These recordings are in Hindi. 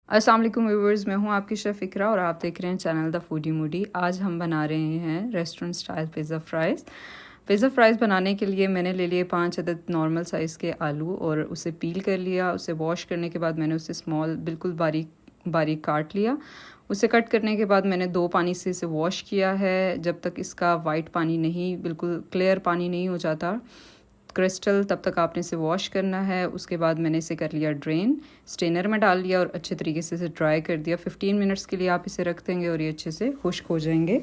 अस्सलाम वालेकुम व्यूअर्स, मैं हूं आपकी शेफ़ इकरा और आप देख रहे हैं चैनल द फूडी मूडी। आज हम बना रहे हैं restaurant style pizza fries. Pizza fries बनाने के लिए मैंने ले लिए 5 अदद नॉर्मल साइज़ के आलू और उसे पील कर लिया। उसे वॉश करने के बाद मैंने उसे स्मॉल बिल्कुल बारीक बारीक काट लिया। उसे कट करने के बाद मैंने 2 पानी से इसे वॉश किया है जब तक इसका वाइट पानी नहीं, बिल्कुल क्लियर पानी नहीं हो जाता क्रिस्टल, तब तक आपने इसे वॉश करना है। उसके बाद मैंने इसे कर लिया ड्रेन, स्ट्रेनर में डाल लिया और अच्छे तरीके से इसे ड्राई कर दिया। 15 मिनट्स के लिए आप इसे रख देंगे और ये अच्छे से खुश्क हो जाएंगे।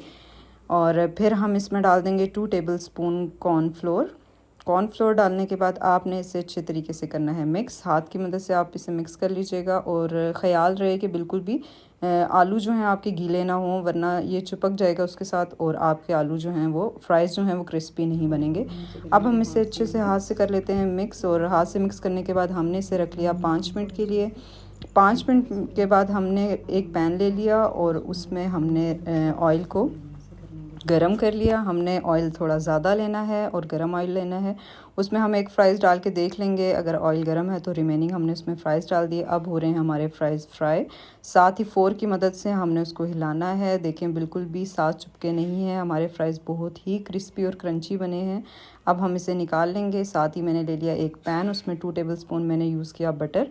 और फिर हम इसमें डाल देंगे 2 टेबलस्पून कॉर्नफ्लोर। कॉर्नफ्लोर डालने के बाद आपने इसे अच्छे तरीके से करना है मिक्स। हाथ की मदद से आप इसे मिक्स कर लीजिएगा और ख़याल रहे कि बिल्कुल भी आलू जो हैं आपके गीले ना हों, वरना ये चिपक जाएगा उसके साथ और आपके आलू जो हैं वो फ्राइज़ जो हैं वो क्रिस्पी नहीं बनेंगे। अब हम इसे अच्छे से हाथ से कर लेते हैं मिक्स और हाथ से मिक्स करने के बाद हमने इसे रख लिया 5 मिनट के लिए। 5 मिनट के बाद हमने एक पैन ले लिया और उसमें हमने ऑयल को गरम कर लिया। हमने ऑयल थोड़ा ज़्यादा लेना है और गरम ऑयल लेना है। उसमें हम एक फ़्राइज़ डाल के देख लेंगे, अगर ऑयल गरम है तो रिमेनिंग हमने उसमें फ़्राइज़ डाल दिए। अब हो रहे हैं हमारे फ़्राइज़ फ्राई। साथ ही फ़ोर्क की मदद से हमने उसको हिलाना है। देखें बिल्कुल भी साथ चिपके नहीं हैं, हमारे फ़्राइज़ बहुत ही क्रिस्पी और क्रंची बने हैं। अब हम इसे निकाल लेंगे। साथ ही मैंने ले लिया एक पैन, उसमें 2 टेबलस्पून मैंने यूज़ किया बटर।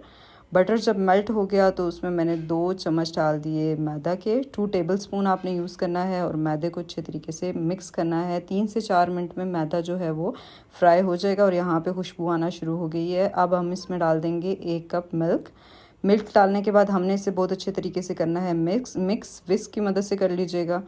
बटर जब मेल्ट हो गया तो उसमें मैंने 2 चम्मच डाल दिए मैदा के। 2 टेबलस्पून आपने यूज़ करना है और मैदे को अच्छे तरीके से मिक्स करना है। 3 से 4 मिनट में मैदा जो है वो फ्राई हो जाएगा और यहाँ पे खुशबू आना शुरू हो गई है। अब हम इसमें डाल देंगे 1 कप मिल्क। मिल्क डालने के बाद हमने इसे बहुत अच्छे तरीके से करना है मिक्स विस्क की मदद से कर लीजिएगा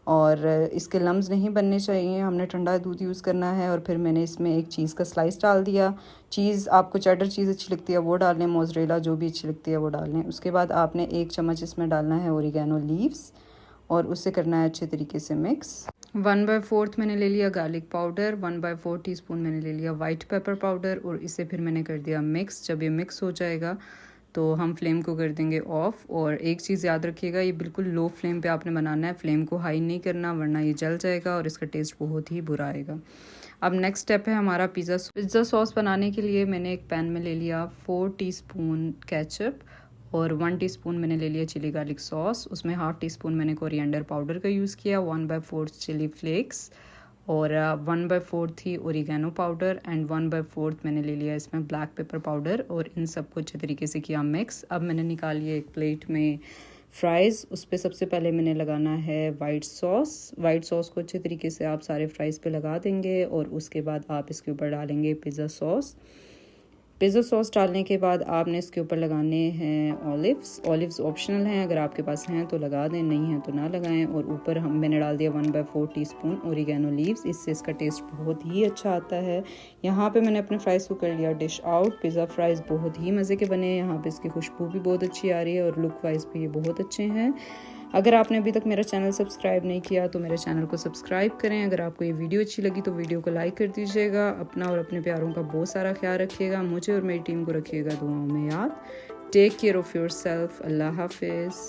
और इसके लम्स नहीं बनने चाहिए। हमने ठंडा दूध यूज़ करना है और फिर मैंने इसमें एक चीज़ का स्लाइस डाल दिया। चीज़ आपको चेडर चीज़ अच्छी लगती है वो डाल लें, मोज़रेला जो भी अच्छी लगती है वो डाल लें। उसके बाद आपने 1 चम्मच इसमें डालना है ओरिगेनो लीव्स और उसे करना है अच्छे तरीके से मिक्स। 1/4 मैंने ले लिया गार्लिक पाउडर, 1/4 टीस्पून मैंने ले लिया वाइट पेपर पाउडर और इसे फिर मैंने कर दिया मिक्स। जब ये मिक्स हो जाएगा तो हम फ्लेम को कर देंगे ऑफ़। और एक चीज़ याद रखिएगा, ये बिल्कुल लो फ्लेम पे आपने बनाना है, फ्लेम को हाई नहीं करना वरना ये जल जाएगा और इसका टेस्ट बहुत ही बुरा आएगा। अब नेक्स्ट स्टेप है हमारा पिज़्ज़ा सॉस बनाने के लिए मैंने एक पैन में ले लिया 4 टीस्पून केचप और 1 टीस्पून मैंने ले लिया चिली गार्लिक सॉस। उसमें 1/2 टीस्पून मैंने कोरिएंडर पाउडर का यूज़ किया, 1/4 चिली फ्लेक्स और 1/4 थी ओरिगेनो पाउडर एंड 1/4 मैंने ले लिया इसमें ब्लैक पेपर पाउडर और इन सबको अच्छे तरीके से किया मिक्स। अब मैंने निकाल लिया एक प्लेट में फ़्राइज़। उस पर सबसे पहले मैंने लगाना है वाइट सॉस। वाइट सॉस को अच्छे तरीके से आप सारे फ्राइज़ पे लगा देंगे और उसके बाद आप इसके ऊपर डालेंगे पिज़्ज़ा सॉस। पिज़्ज़ा सॉस डालने के बाद आपने इसके ऊपर लगाने हैं ऑलिव्स ऑप्शनल हैं, अगर आपके पास हैं तो लगा दें, नहीं हैं तो ना लगाएं। और ऊपर मैंने डाल दिया 1/4 टीस्पून ओरिगेनो लीव्स, इससे इसका टेस्ट बहुत ही अच्छा आता है। यहाँ पे मैंने अपने फ्राइज़ को कर लिया डिश आउट। पिज़्ज़ा फ्राइज़ बहुत ही मज़े के बने हैं, यहाँ पे इसकी खुशबू भी बहुत अच्छी आ रही है और लुक वाइज भी ये बहुत अच्छे हैं। अगर आपने अभी तक मेरा चैनल सब्सक्राइब नहीं किया तो मेरे चैनल को सब्सक्राइब करें। अगर आपको ये वीडियो अच्छी लगी तो वीडियो को लाइक कर दीजिएगा। अपना और अपने प्यारों का बहुत सारा ख्याल रखिएगा। मुझे और मेरी टीम को रखिएगा दुआओं में याद। Take care of yourself. Allah हाफिज़।